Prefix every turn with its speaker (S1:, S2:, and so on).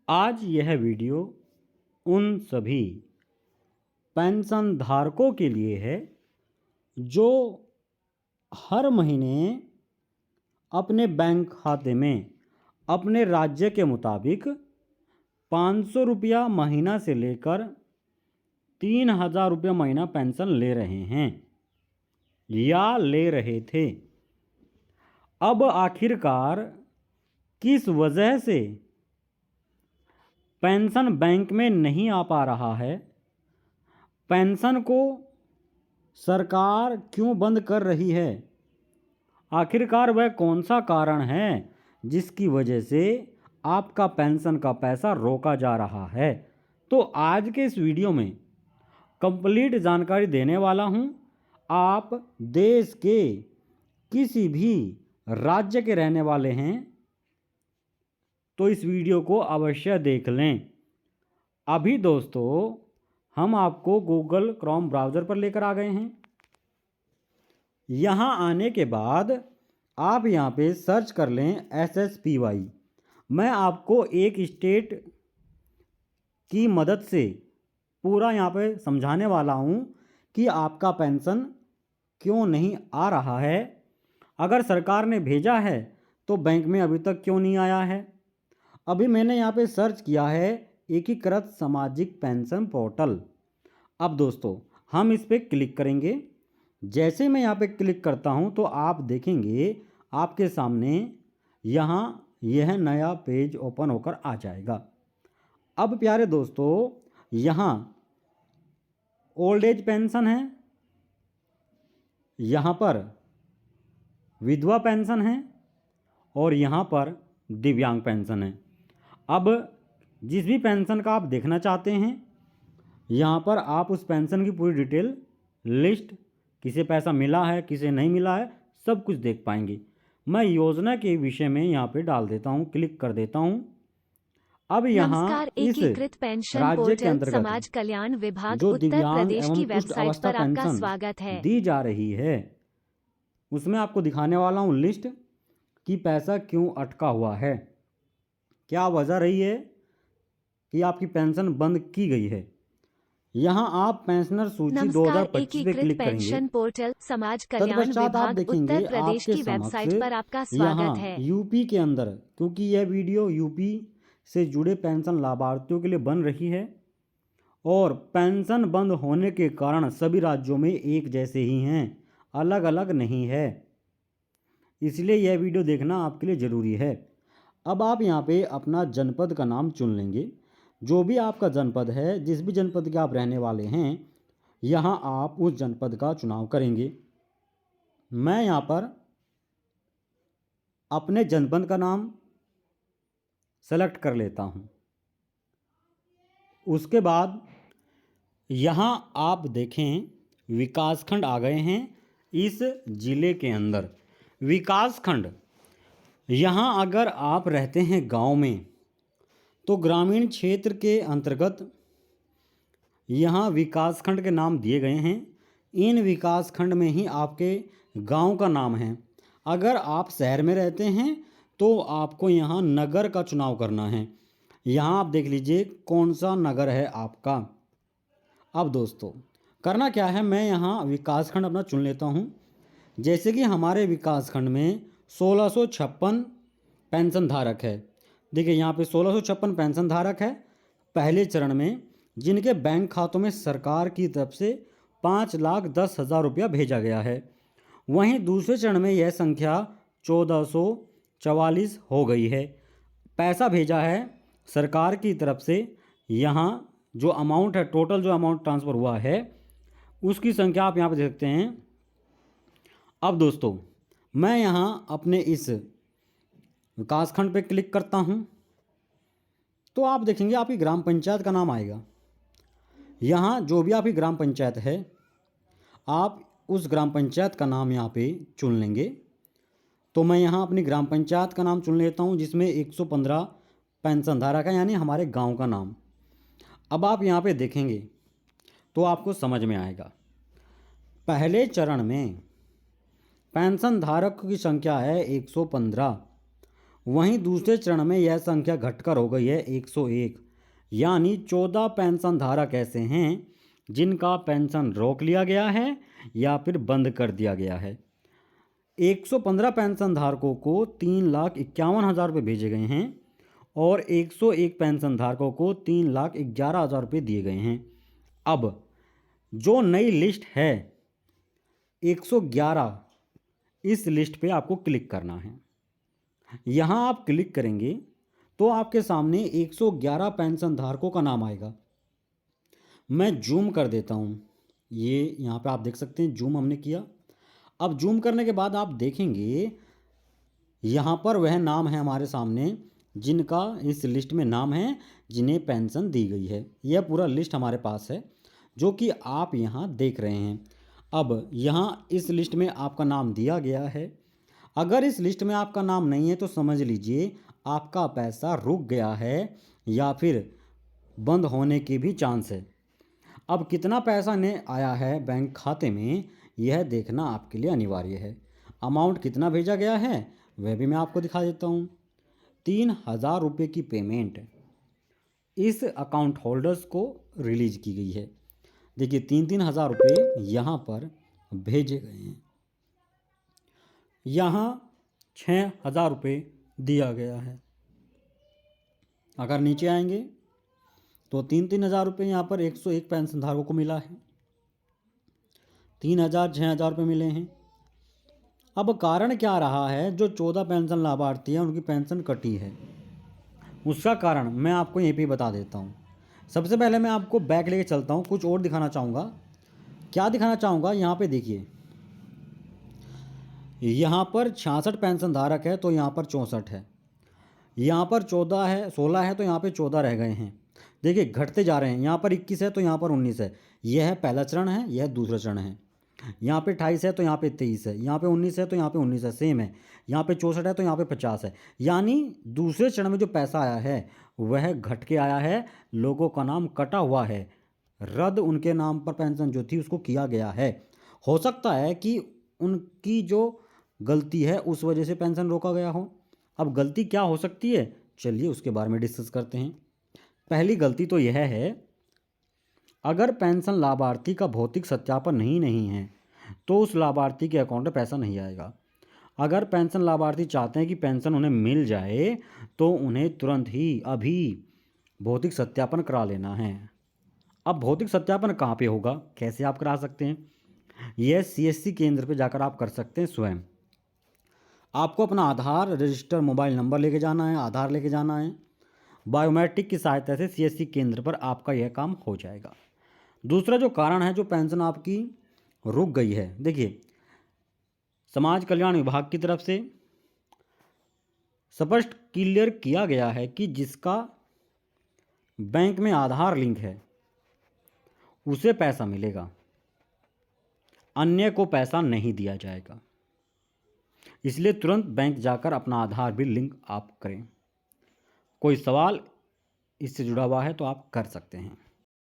S1: आज यह वीडियो उन सभी पेंशन धारकों के लिए है जो हर महीने अपने बैंक खाते में अपने राज्य के मुताबिक 500 रुपया महीना से लेकर 3000 रुपया महीना पेंशन ले रहे हैं या ले रहे थे। अब आखिरकार किस वजह से पेंशन बैंक में नहीं आ पा रहा है, पेंशन को सरकार क्यों बंद कर रही है, आखिरकार वह कौन सा कारण है जिसकी वजह से आपका पेंशन का पैसा रोका जा रहा है, तो आज के इस वीडियो में कंप्लीट जानकारी देने वाला हूं। आप देश के किसी भी राज्य के रहने वाले हैं तो इस वीडियो को अवश्य देख लें। अभी दोस्तों हम आपको गूगल क्रोम ब्राउज़र पर लेकर आ गए हैं। यहाँ आने के बाद आप यहाँ पे सर्च कर लें SSPY। मैं आपको एक स्टेट की मदद से पूरा यहाँ पे समझाने वाला हूँ कि आपका पेंशन क्यों नहीं आ रहा है, अगर सरकार ने भेजा है तो बैंक में अभी तक क्यों नहीं आया है। अभी मैंने यहाँ पे सर्च किया है एकीकृत सामाजिक पेंशन पोर्टल। अब दोस्तों हम इस पर क्लिक करेंगे। जैसे मैं यहाँ पे क्लिक करता हूँ तो आप देखेंगे आपके सामने यहाँ यह नया पेज ओपन होकर आ जाएगा। अब प्यारे दोस्तों यहाँ ओल्ड एज पेंशन है, यहाँ पर विधवा पेंशन है और यहाँ पर दिव्यांग पेंशन है। अब जिस भी पेंशन का आप देखना चाहते हैं यहाँ पर आप उस पेंशन की पूरी डिटेल लिस्ट, किसे पैसा मिला है किसे नहीं मिला है, सब कुछ देख पाएंगे। मैं योजना के विषय में यहाँ पे डाल देता हूँ, क्लिक कर देता हूँ। अब यहाँ इस
S2: एकीकृत पेंशन
S1: राज्य के
S2: पोर्टल समाज
S1: अंतर्गत
S2: कल्याण विभाग
S1: जो
S2: उत्तर
S1: दिव्यांग
S2: प्रदेश
S1: एवं
S2: की
S1: पुष्ट
S2: वेबसाइट
S1: अवस्था
S2: पर आपका
S1: पेंशन
S2: स्वागत है।
S1: दी जा रही है उसमें आपको दिखाने वाला हूँ लिस्ट कि पैसा क्यों अटका हुआ है, क्या वजह रही है कि आपकी पेंशन बंद की गई है। यहाँ आप पेंशनर सूची
S2: नमस्कार,
S1: 2025 पे
S2: एकीकृत
S1: क्लिक करेंगे।
S2: पेंशन पोर्टल समाज कल्याण
S1: तत्पश्चात आप
S2: विभाग
S1: देखेंगे
S2: उत्तर प्रदेश
S1: आपके
S2: की वेबसाइट
S1: समक्ष
S2: पर आपका
S1: यहाँ
S2: स्वागत है।
S1: यूपी के अंदर, क्योंकि यह वीडियो यूपी से जुड़े पेंशन लाभार्थियों के लिए बन रही है और पेंशन बंद होने के कारण सभी राज्यों में एक जैसे ही हैं, अलग अलग नहीं है, इसलिए यह वीडियो देखना आपके लिए ज़रूरी है। अब आप यहाँ पे अपना जनपद का नाम चुन लेंगे, जो भी आपका जनपद है, जिस भी जनपद के आप रहने वाले हैं यहाँ आप उस जनपद का चुनाव करेंगे। मैं यहाँ पर अपने जनपद का नाम सेलेक्ट कर लेता हूँ। उसके बाद यहाँ आप देखें विकासखंड आ गए हैं इस ज़िले के अंदर। विकासखंड यहाँ अगर आप रहते हैं गांव में तो ग्रामीण क्षेत्र के अंतर्गत यहाँ विकासखंड के नाम दिए गए हैं। इन विकासखंड में ही आपके गांव का नाम है। अगर आप शहर में रहते हैं तो आपको यहाँ नगर का चुनाव करना है। यहाँ आप देख लीजिए कौन सा नगर है आपका। अब दोस्तों करना क्या है, मैं यहाँ विकासखंड अपना चुन लेता हूँ। जैसे कि हमारे विकासखंड में 1656 पेंशन धारक है। देखिए यहाँ पे 1656 पेंशन धारक है पहले चरण में, जिनके बैंक खातों में सरकार की तरफ से 5,10,000 रुपया भेजा गया है। वहीं दूसरे चरण में यह संख्या 1444 हो गई है। पैसा भेजा है सरकार की तरफ से, यहाँ जो अमाउंट है, टोटल जो अमाउंट ट्रांसफ़र हुआ है उसकी संख्या आप यहाँ पर देख सकते हैं। अब दोस्तों मैं यहाँ अपने इस विकासखंड पे क्लिक करता हूँ तो आप देखेंगे आपकी ग्राम पंचायत का नाम आएगा। यहाँ जो भी आपकी ग्राम पंचायत है आप उस ग्राम पंचायत का नाम यहाँ पे चुन लेंगे। तो मैं यहाँ अपनी ग्राम पंचायत का नाम चुन लेता हूँ जिसमें 115 पेंशन धारक है, यानी हमारे गांव का नाम। अब आप यहाँ पे देखेंगे तो आपको समझ में आएगा। पहले चरण में पेंशन धारक की संख्या है 115, वहीं दूसरे चरण में यह संख्या घटकर हो गई है 101, यानी 14 पेंशन धारक ऐसे हैं जिनका पेंशन रोक लिया गया है या फिर बंद कर दिया गया है। 115 पेंशन धारकों को 3,51,000 रुपये भेजे गए हैं और 101 पेंशन धारकों को 3,11,000 रुपये दिए गए हैं। अब जो नई लिस्ट है 111, इस लिस्ट पे आपको क्लिक करना है। यहाँ आप क्लिक करेंगे तो आपके सामने 111 पेंशन धारकों का नाम आएगा। मैं जूम कर देता हूँ, ये यहाँ पे आप देख सकते हैं, जूम हमने किया। अब जूम करने के बाद आप देखेंगे यहाँ पर वह नाम है हमारे सामने जिनका इस लिस्ट में नाम है, जिन्हें पेंशन दी गई है। यह पूरा लिस्ट हमारे पास है जो कि आप यहाँ देख रहे हैं। अब यहाँ इस लिस्ट में आपका नाम दिया गया है। अगर इस लिस्ट में आपका नाम नहीं है तो समझ लीजिए आपका पैसा रुक गया है या फिर बंद होने की भी चांस है। अब कितना पैसा ने आया है बैंक खाते में, यह देखना आपके लिए अनिवार्य है। अमाउंट कितना भेजा गया है वह भी मैं आपको दिखा देता हूँ। 3,000 रुपये की पेमेंट इस अकाउंट होल्डर्स को रिलीज की गई है। देखिए 3,000 रुपये यहाँ पर भेजे गए हैं। यहाँ 6,000 रुपये दिया गया है। अगर नीचे आएंगे तो 3,000 रुपये यहाँ पर 101 पेंशन धारकों को मिला है। 3,000, 6,000 रुपये मिले हैं। अब कारण क्या रहा है, जो 14 पेंशन लाभार्थी हैं उनकी पेंशन कटी है, उसका कारण मैं आपको यहीं पे बता देता हूँ। सबसे पहले मैं आपको बैक लेके चलता हूँ, कुछ और दिखाना चाहूँगा। क्या दिखाना चाहूँगा, यहाँ पे देखिए, यहाँ पर 66 पेंशन धारक है तो यहाँ पर 64 है, यहाँ पर 14 है, 16 है तो यहाँ पे 14 रह गए हैं। देखिए घटते जा रहे हैं। यहाँ पर 21 है तो यहाँ पर 19 है। यह है पहला चरण है, यह दूसरा चरण है। यहाँ पे 28 है तो यहाँ पे 23 है, यहाँ पे 19 है तो यहाँ पे 19 है, सेम है। यहाँ पे 64 है तो यहाँ पे 50 है। यानी दूसरे चरण में जो पैसा आया है वह घट के आया है, लोगों का नाम कटा हुआ है, रद्द उनके नाम पर पेंशन जो थी उसको किया गया है। हो सकता है कि उनकी जो गलती है उस वजह से पेंशन रोका गया हो। अब गलती क्या हो सकती है, चलिए उसके बारे में डिस्कस करते हैं। पहली गलती तो यह है, अगर पेंशन लाभार्थी का भौतिक सत्यापन नहीं है तो उस लाभार्थी के अकाउंट में पैसा नहीं आएगा। अगर पेंशन लाभार्थी चाहते हैं कि पेंशन उन्हें मिल जाए तो उन्हें तुरंत ही अभी भौतिक सत्यापन करा लेना है। अब भौतिक सत्यापन कहाँ पे होगा, कैसे आप करा सकते हैं, यह CSC केंद्र पे जाकर आप कर सकते हैं स्वयं। आपको अपना आधार रजिस्टर मोबाइल नंबर लेके जाना है, आधार लेके जाना है। बायोमेट्रिक की सहायता से CSC केंद्र पर आपका यह काम हो जाएगा। दूसरा जो कारण है, जो पेंशन आपकी रुक गई है, देखिए समाज कल्याण विभाग की तरफ से स्पष्ट क्लियर किया गया है कि जिसका बैंक में आधार लिंक है उसे पैसा मिलेगा, अन्य को पैसा नहीं दिया जाएगा। इसलिए तुरंत बैंक जाकर अपना आधार भी लिंक आप करें। कोई सवाल इससे जुड़ा हुआ है तो आप कर सकते हैं।